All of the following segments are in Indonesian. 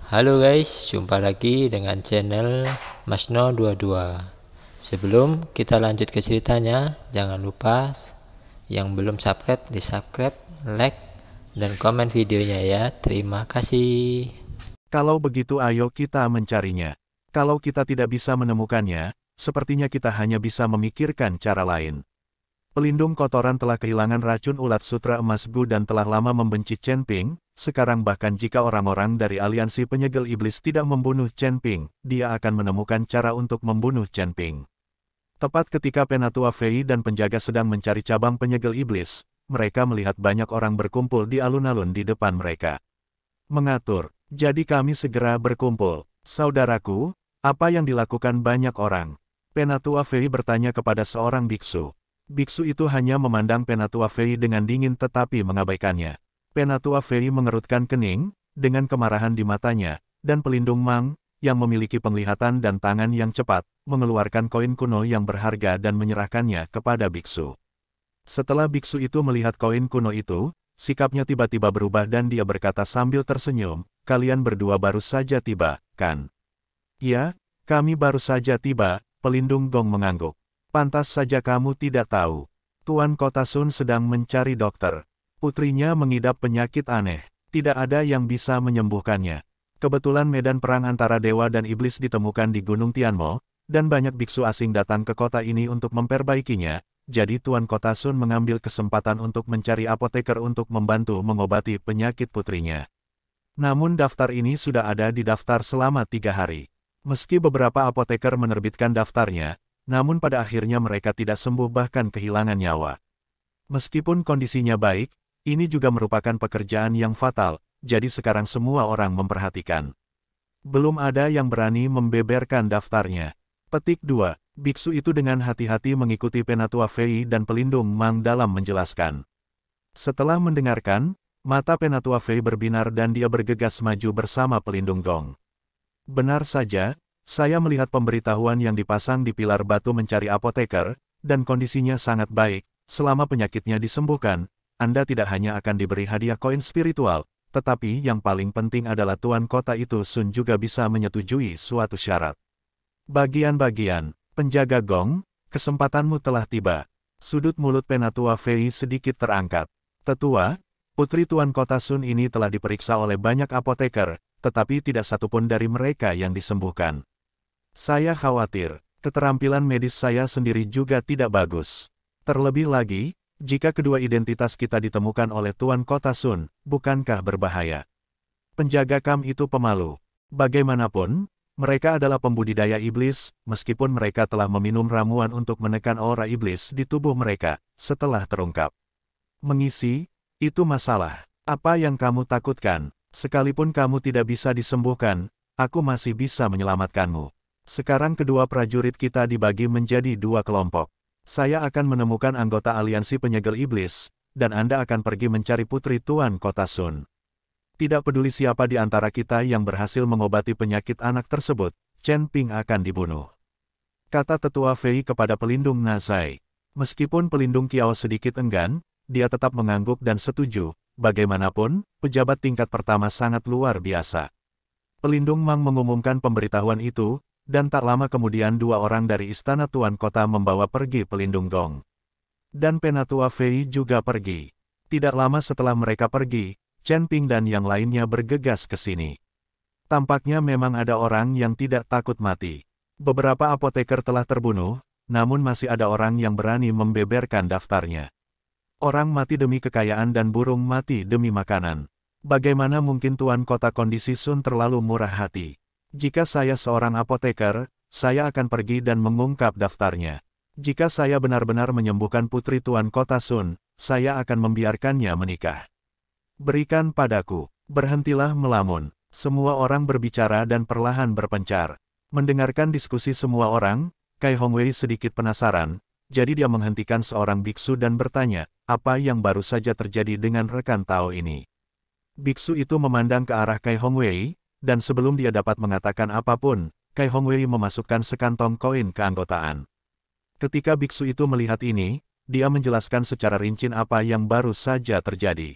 Halo guys, jumpa lagi dengan channel Masno22. Sebelum kita lanjut ke ceritanya, jangan lupa yang belum subscribe di subscribe, like, dan komen videonya ya. Terima kasih. Kalau begitu ayo kita mencarinya. Kalau kita tidak bisa menemukannya, sepertinya kita hanya bisa memikirkan cara lain. Pelindung kotoran telah kehilangan racun ulat sutra emas Gu dan telah lama membenci Chen Ping. Sekarang bahkan jika orang-orang dari aliansi penyegel iblis tidak membunuh Chen Ping, dia akan menemukan cara untuk membunuh Chen Ping. Tepat ketika Penatua Fei dan penjaga sedang mencari cabang penyegel iblis, mereka melihat banyak orang berkumpul di alun-alun di depan mereka. Mengatur, jadi kami segera berkumpul. Saudaraku, apa yang dilakukan banyak orang? Penatua Fei bertanya kepada seorang biksu. Biksu itu hanya memandang Penatua Fei dengan dingin tetapi mengabaikannya. Penatua Fei mengerutkan kening, dengan kemarahan di matanya, dan pelindung Mang, yang memiliki penglihatan dan tangan yang cepat, mengeluarkan koin kuno yang berharga dan menyerahkannya kepada biksu. Setelah biksu itu melihat koin kuno itu, sikapnya tiba-tiba berubah dan dia berkata sambil tersenyum, "Kalian berdua baru saja tiba, kan?" "Ya, kami baru saja tiba," pelindung Gong mengangguk. "Pantas saja kamu tidak tahu. Tuan Kota Sun sedang mencari dokter. Putrinya mengidap penyakit aneh. Tidak ada yang bisa menyembuhkannya. Kebetulan medan perang antara dewa dan iblis ditemukan di Gunung Tianmo, dan banyak biksu asing datang ke kota ini untuk memperbaikinya, jadi Tuan Kota Sun mengambil kesempatan untuk mencari apoteker untuk membantu mengobati penyakit putrinya. Namun daftar ini sudah ada di daftar selama 3 hari. Meski beberapa apoteker menerbitkan daftarnya, namun pada akhirnya mereka tidak sembuh bahkan kehilangan nyawa. Meskipun kondisinya baik, ini juga merupakan pekerjaan yang fatal, jadi sekarang semua orang memperhatikan. Belum ada yang berani membeberkan daftarnya. Petik 2. Biksu itu dengan hati-hati mengikuti Penatua Fei dan pelindung Mang dalam menjelaskan. Setelah mendengarkan, mata Penatua Fei berbinar dan dia bergegas maju bersama pelindung Gong. "Benar saja, saya melihat pemberitahuan yang dipasang di pilar batu mencari apoteker, dan kondisinya sangat baik. Selama penyakitnya disembuhkan, Anda tidak hanya akan diberi hadiah koin spiritual, tetapi yang paling penting adalah Tuan Kota itu Sun juga bisa menyetujui suatu syarat." Bagian-bagian, penjaga Gong, kesempatanmu telah tiba. Sudut mulut Penatua Fei sedikit terangkat. "Tetua, putri Tuan Kota Sun ini telah diperiksa oleh banyak apoteker, tetapi tidak satupun dari mereka yang disembuhkan. Saya khawatir, keterampilan medis saya sendiri juga tidak bagus. Terlebih lagi, jika kedua identitas kita ditemukan oleh Tuan Kota Sun, bukankah berbahaya?" Penjaga Kam itu pemalu. Bagaimanapun, mereka adalah pembudidaya iblis, meskipun mereka telah meminum ramuan untuk menekan aura iblis di tubuh mereka, setelah terungkap. "Mengisi, itu masalah. Apa yang kamu takutkan? Sekalipun kamu tidak bisa disembuhkan, aku masih bisa menyelamatkanmu. Sekarang kedua prajurit kita dibagi menjadi 2 kelompok. Saya akan menemukan anggota aliansi penyegel iblis, dan Anda akan pergi mencari putri Tuan Kota Sun. Tidak peduli siapa di antara kita yang berhasil mengobati penyakit anak tersebut, Chen Ping akan dibunuh," kata Tetua Fei kepada pelindung Nazai. Meskipun pelindung Kiao sedikit enggan, dia tetap mengangguk dan setuju. Bagaimanapun, pejabat tingkat pertama sangat luar biasa. Pelindung Mang mengumumkan pemberitahuan itu, dan tak lama kemudian 2 orang dari istana Tuan Kota membawa pergi pelindung Gong. Dan Penatua Fei juga pergi. Tidak lama setelah mereka pergi, Chen Ping dan yang lainnya bergegas ke sini. Tampaknya memang ada orang yang tidak takut mati. Beberapa apoteker telah terbunuh, namun masih ada orang yang berani membeberkan daftarnya. Orang mati demi kekayaan dan burung mati demi makanan. Bagaimana mungkin Tuan Kota kondisi Sun terlalu murah hati? Jika saya seorang apoteker, saya akan pergi dan mengungkap daftarnya. Jika saya benar-benar menyembuhkan putri Tuan Kota Sun, saya akan membiarkannya menikah. Berikan padaku. Berhentilah melamun. Semua orang berbicara dan perlahan berpencar. Mendengarkan diskusi semua orang, Kai Hongwei sedikit penasaran, jadi dia menghentikan seorang biksu dan bertanya, "Apa yang baru saja terjadi dengan rekan Tao ini?" Biksu itu memandang ke arah Kai Hongwei, dan sebelum dia dapat mengatakan apapun, Kai Hongwei memasukkan sekantong koin keanggotaan. Ketika biksu itu melihat ini, dia menjelaskan secara rinci apa yang baru saja terjadi.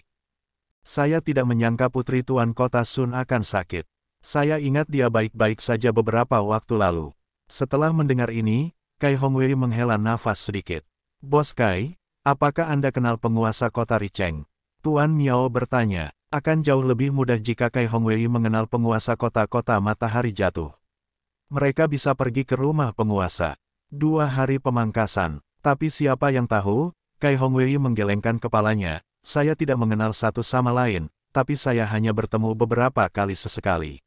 "Saya tidak menyangka putri Tuan Kota Sun akan sakit. Saya ingat dia baik-baik saja beberapa waktu lalu. Setelah mendengar ini, Kai Hongwei menghela nafas sedikit. Bos Kai, apakah Anda kenal penguasa kota Richeng? Tuan Miao bertanya. Akan jauh lebih mudah jika Kai Hongwei mengenal penguasa kota-kota matahari jatuh. Mereka bisa pergi ke rumah penguasa. 2 hari pemangkasan. Tapi siapa yang tahu? Kai Hongwei menggelengkan kepalanya. Saya tidak mengenal satu sama lain, tapi saya hanya bertemu beberapa kali sesekali.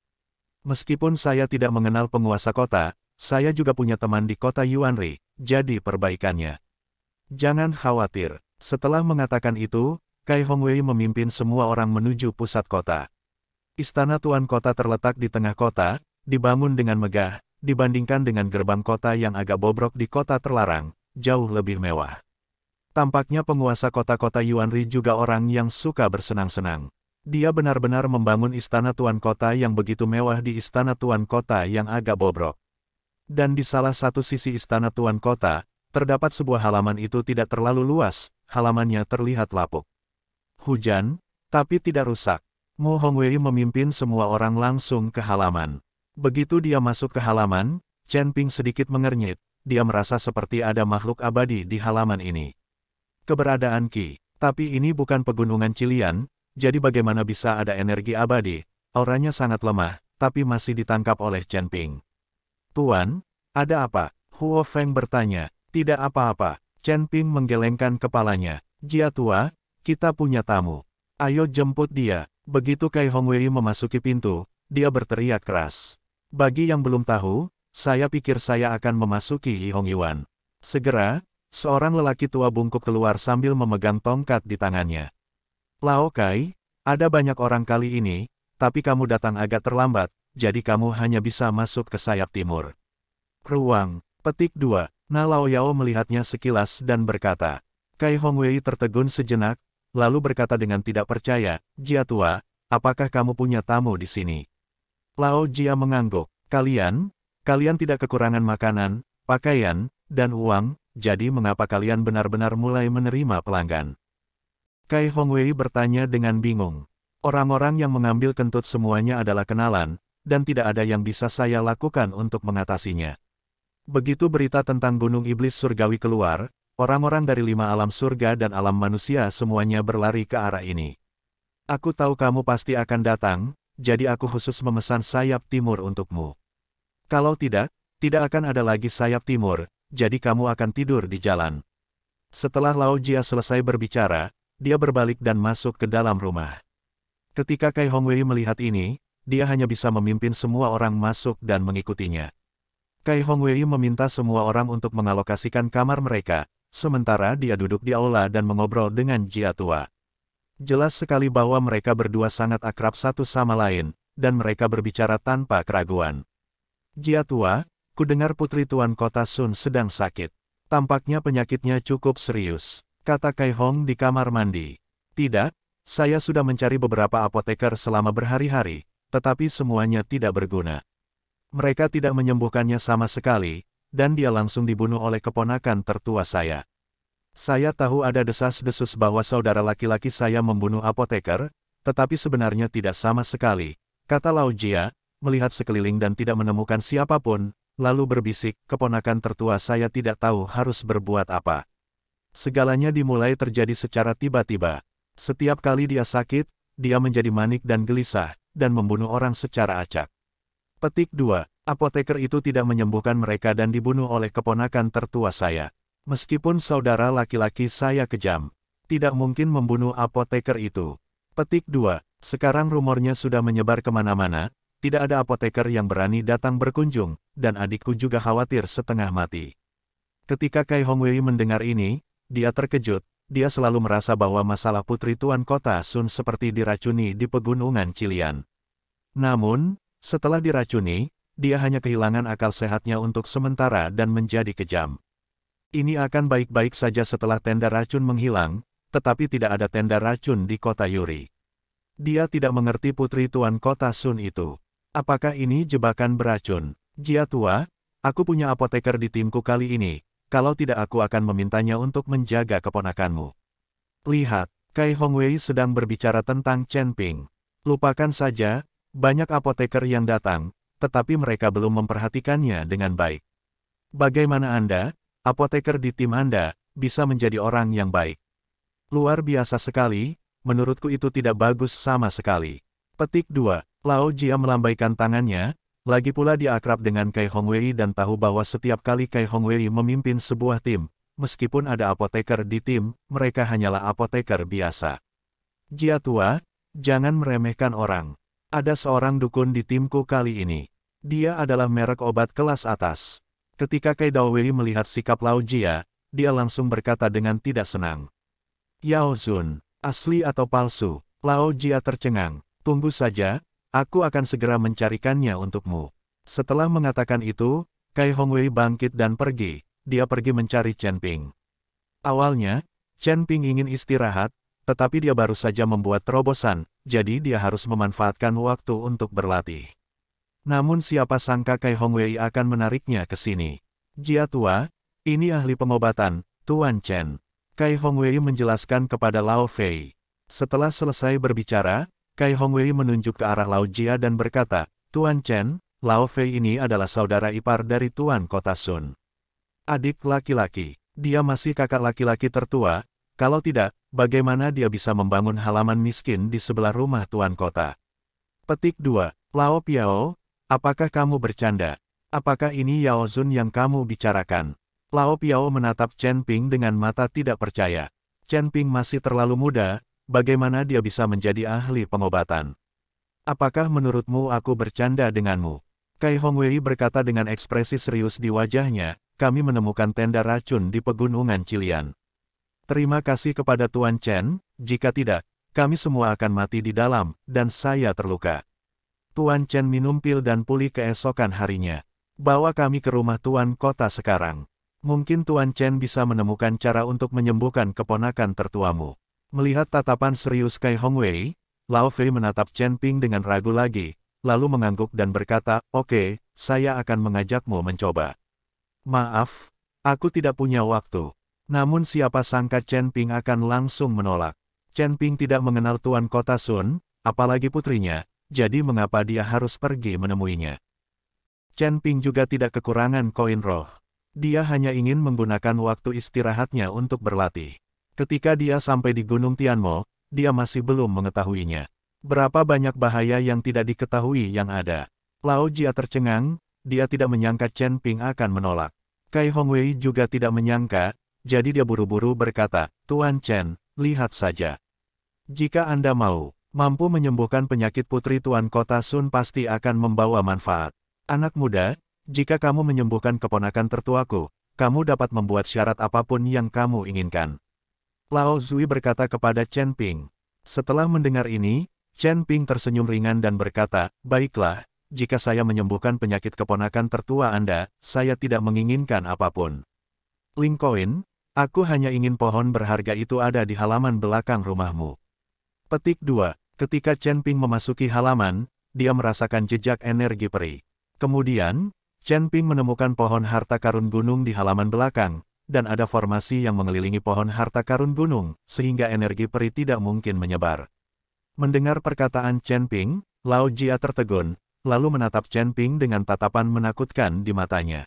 Meskipun saya tidak mengenal penguasa kota, saya juga punya teman di kota Yuanri, jadi perbaikannya. Jangan khawatir. Setelah mengatakan itu, Kai Hongwei memimpin semua orang menuju pusat kota. Istana Tuan Kota terletak di tengah kota, dibangun dengan megah, dibandingkan dengan gerbang kota yang agak bobrok di kota terlarang, jauh lebih mewah. Tampaknya penguasa kota-kota Yuanri juga orang yang suka bersenang-senang. Dia benar-benar membangun Istana Tuan Kota yang begitu mewah di Istana Tuan Kota yang agak bobrok. Dan di salah satu sisi Istana Tuan Kota, terdapat sebuah halaman itu tidak terlalu luas, halamannya terlihat lapuk. Hujan, tapi tidak rusak. Mo Hongwei memimpin semua orang langsung ke halaman. Begitu dia masuk ke halaman, Chen Ping sedikit mengernyit, dia merasa seperti ada makhluk abadi di halaman ini. Keberadaan Qi, tapi ini bukan pegunungan Qilian, jadi bagaimana bisa ada energi abadi? Auranya sangat lemah, tapi masih ditangkap oleh Chen Ping. Tuan, ada apa? Huo Feng bertanya. Tidak apa-apa. Chen Ping menggelengkan kepalanya. Jia tua, kita punya tamu. Ayo jemput dia. Begitu Kai Hongwei memasuki pintu, dia berteriak keras. Bagi yang belum tahu, saya pikir saya akan memasuki Yi Hongyuan. Segera, seorang lelaki tua bungkuk keluar sambil memegang tongkat di tangannya. Lao Kai, ada banyak orang kali ini, tapi kamu datang agak terlambat, jadi kamu hanya bisa masuk ke sayap timur. Ruang, petik 2. Na Lao Yao melihatnya sekilas dan berkata. Kai Hongwei tertegun sejenak, lalu berkata dengan tidak percaya, Jia tua, apakah kamu punya tamu di sini? Lao Jia mengangguk, kalian tidak kekurangan makanan, pakaian, dan uang, jadi mengapa kalian benar-benar mulai menerima pelanggan? Kai Hongwei bertanya dengan bingung. Orang-orang yang mengambil kentut semuanya adalah kenalan, dan tidak ada yang bisa saya lakukan untuk mengatasinya. Begitu berita tentang Gunung Iblis Surgawi keluar, orang-orang dari 5 alam surga dan alam manusia semuanya berlari ke arah ini. Aku tahu kamu pasti akan datang, jadi aku khusus memesan sayap timur untukmu. Kalau tidak akan ada lagi sayap timur, jadi kamu akan tidur di jalan. Setelah Lao Jia selesai berbicara, dia berbalik dan masuk ke dalam rumah. Ketika Kai Hongwei melihat ini, dia hanya bisa memimpin semua orang masuk dan mengikutinya. Kai Hongwei meminta semua orang untuk mengalokasikan kamar mereka, sementara dia duduk di aula dan mengobrol dengan Jia tua. Jelas sekali bahwa mereka berdua sangat akrab satu sama lain, dan mereka berbicara tanpa keraguan. Jia tua, ku dengar putri Tuan Kota Sun sedang sakit. Tampaknya penyakitnya cukup serius, kata Kai Hong di kamar mandi. Tidak, saya sudah mencari beberapa apoteker selama berhari-hari, tetapi semuanya tidak berguna. Mereka tidak menyembuhkannya sama sekali, dan dia langsung dibunuh oleh keponakan tertua saya. Saya tahu ada desas-desus bahwa saudara laki-laki saya membunuh apoteker, tetapi sebenarnya tidak sama sekali, kata Lao Jia, melihat sekeliling dan tidak menemukan siapapun, lalu berbisik, keponakan tertua saya tidak tahu harus berbuat apa. Segalanya dimulai terjadi secara tiba-tiba. Setiap kali dia sakit, dia menjadi manik dan gelisah, dan membunuh orang secara acak. Petik 2. Apoteker itu tidak menyembuhkan mereka dan dibunuh oleh keponakan tertua saya. Meskipun saudara laki-laki saya kejam, tidak mungkin membunuh apoteker itu. Petik 2. Sekarang rumornya sudah menyebar kemana-mana, tidak ada apoteker yang berani datang berkunjung, dan adikku juga khawatir setengah mati. Ketika Kai Hongwei mendengar ini, dia terkejut, dia selalu merasa bahwa masalah putri Tuan Kota Sun seperti diracuni di pegunungan Qilian. Namun, setelah diracuni, dia hanya kehilangan akal sehatnya untuk sementara dan menjadi kejam. Ini akan baik-baik saja setelah tenda racun menghilang, tetapi tidak ada tenda racun di kota Yuri. Dia tidak mengerti putri Tuan Kota Sun itu. Apakah ini jebakan beracun? Jia tua, aku punya apoteker di timku kali ini, kalau tidak aku akan memintanya untuk menjaga keponakanmu. Lihat, Kai Hongwei sedang berbicara tentang Chen Ping. Lupakan saja, Banyak apoteker yang datang, tetapi mereka belum memperhatikannya dengan baik. Bagaimana Anda, apoteker di tim Anda, bisa menjadi orang yang baik? Luar biasa sekali, menurutku itu tidak bagus sama sekali. Petik 2. Lao Jia melambaikan tangannya, lagi pula dia akrab dengan Kai Hongwei dan tahu bahwa setiap kali Kai Hongwei memimpin sebuah tim, meskipun ada apoteker di tim, mereka hanyalah apoteker biasa. Jia tua, jangan meremehkan orang. Ada seorang dukun di timku kali ini. Dia adalah merek obat kelas atas. Ketika Kai Daowei melihat sikap Lao Jia, dia langsung berkata dengan tidak senang. Yao Zun, asli atau palsu? Lao Jia tercengang. Tunggu saja, aku akan segera mencarikannya untukmu. Setelah mengatakan itu, Kai Hongwei bangkit dan pergi. Dia pergi mencari Chen Ping. Awalnya, Chen Ping ingin istirahat, tetapi dia baru saja membuat terobosan, jadi dia harus memanfaatkan waktu untuk berlatih. Namun siapa sangka Kai Hongwei akan menariknya ke sini. Jia tua, ini ahli pengobatan, Tuan Chen. Kai Hongwei menjelaskan kepada Lao Fei. Setelah selesai berbicara, Kai Hongwei menunjuk ke arah Lao Jia dan berkata, Tuan Chen, Lao Fei ini adalah saudara ipar dari Tuan Kota Sun. Adik laki-laki, dia masih kakak laki-laki tertua, kalau tidak, bagaimana dia bisa membangun halaman miskin di sebelah rumah Tuan Kota? Petik 2. Lao Piao, apakah kamu bercanda? Apakah ini Yao Zun yang kamu bicarakan? Lao Piao menatap Chen Ping dengan mata tidak percaya. Chen Ping masih terlalu muda, bagaimana dia bisa menjadi ahli pengobatan? Apakah menurutmu aku bercanda denganmu? Kai Hongwei berkata dengan ekspresi serius di wajahnya, kami menemukan tenda racun di pegunungan Cilian. Terima kasih kepada Tuan Chen, jika tidak, kami semua akan mati di dalam, dan saya terluka. Tuan Chen minum pil dan pulih keesokan harinya. Bawa kami ke rumah Tuan Kota sekarang. Mungkin Tuan Chen bisa menemukan cara untuk menyembuhkan keponakan tertuamu. Melihat tatapan serius Kai Hongwei, Lao Fei menatap Chen Ping dengan ragu lagi, lalu mengangguk dan berkata, oke, saya akan mengajakmu mencoba. Maaf, aku tidak punya waktu. Namun siapa sangka Chen Ping akan langsung menolak. Chen Ping tidak mengenal Tuan Kota Sun, apalagi putrinya, jadi mengapa dia harus pergi menemuinya. Chen Ping juga tidak kekurangan koin roh. Dia hanya ingin menggunakan waktu istirahatnya untuk berlatih. Ketika dia sampai di Gunung Tianmo, dia masih belum mengetahuinya. Berapa banyak bahaya yang tidak diketahui yang ada. Lao Jia tercengang, dia tidak menyangka Chen Ping akan menolak. Kai Hongwei juga tidak menyangka, jadi dia buru-buru berkata, Tuan Chen, lihat saja. Jika Anda mampu menyembuhkan penyakit putri Tuan Kota Sun pasti akan membawa manfaat. Anak muda, jika kamu menyembuhkan keponakan tertuaku, kamu dapat membuat syarat apapun yang kamu inginkan. Lao Zui berkata kepada Chen Ping. Setelah mendengar ini, Chen Ping tersenyum ringan dan berkata, baiklah, jika saya menyembuhkan penyakit keponakan tertua Anda, saya tidak menginginkan apapun. Lincoln, aku hanya ingin pohon berharga itu ada di halaman belakang rumahmu. Petik 2. Ketika Chen Ping memasuki halaman, dia merasakan jejak energi peri. Kemudian, Chen Ping menemukan pohon harta karun gunung di halaman belakang, dan ada formasi yang mengelilingi pohon harta karun gunung, sehingga energi peri tidak mungkin menyebar. Mendengar perkataan Chen Ping, Lao Jia tertegun, lalu menatap Chen Ping dengan tatapan menakutkan di matanya.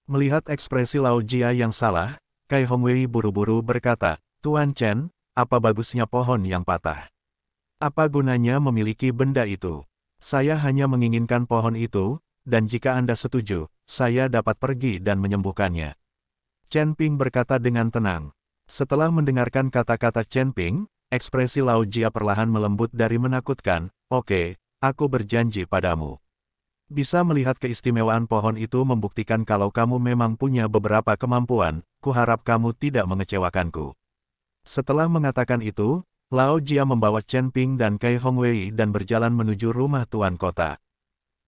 Melihat ekspresi Lao Jia yang salah, Kai Hongwei buru-buru berkata, Tuan Chen, apa bagusnya pohon yang patah? Apa gunanya memiliki benda itu? Saya hanya menginginkan pohon itu, dan jika Anda setuju, saya dapat pergi dan menyembuhkannya. Chen Ping berkata dengan tenang. Setelah mendengarkan kata-kata Chen Ping, ekspresi Lao Jia perlahan melembut dari menakutkan, oke, aku berjanji padamu. Bisa melihat keistimewaan pohon itu membuktikan kalau kamu memang punya beberapa kemampuan, kuharap kamu tidak mengecewakanku. Setelah mengatakan itu, Lao Jia membawa Chen Ping dan Kai Hongwei dan berjalan menuju rumah Tuan Kota.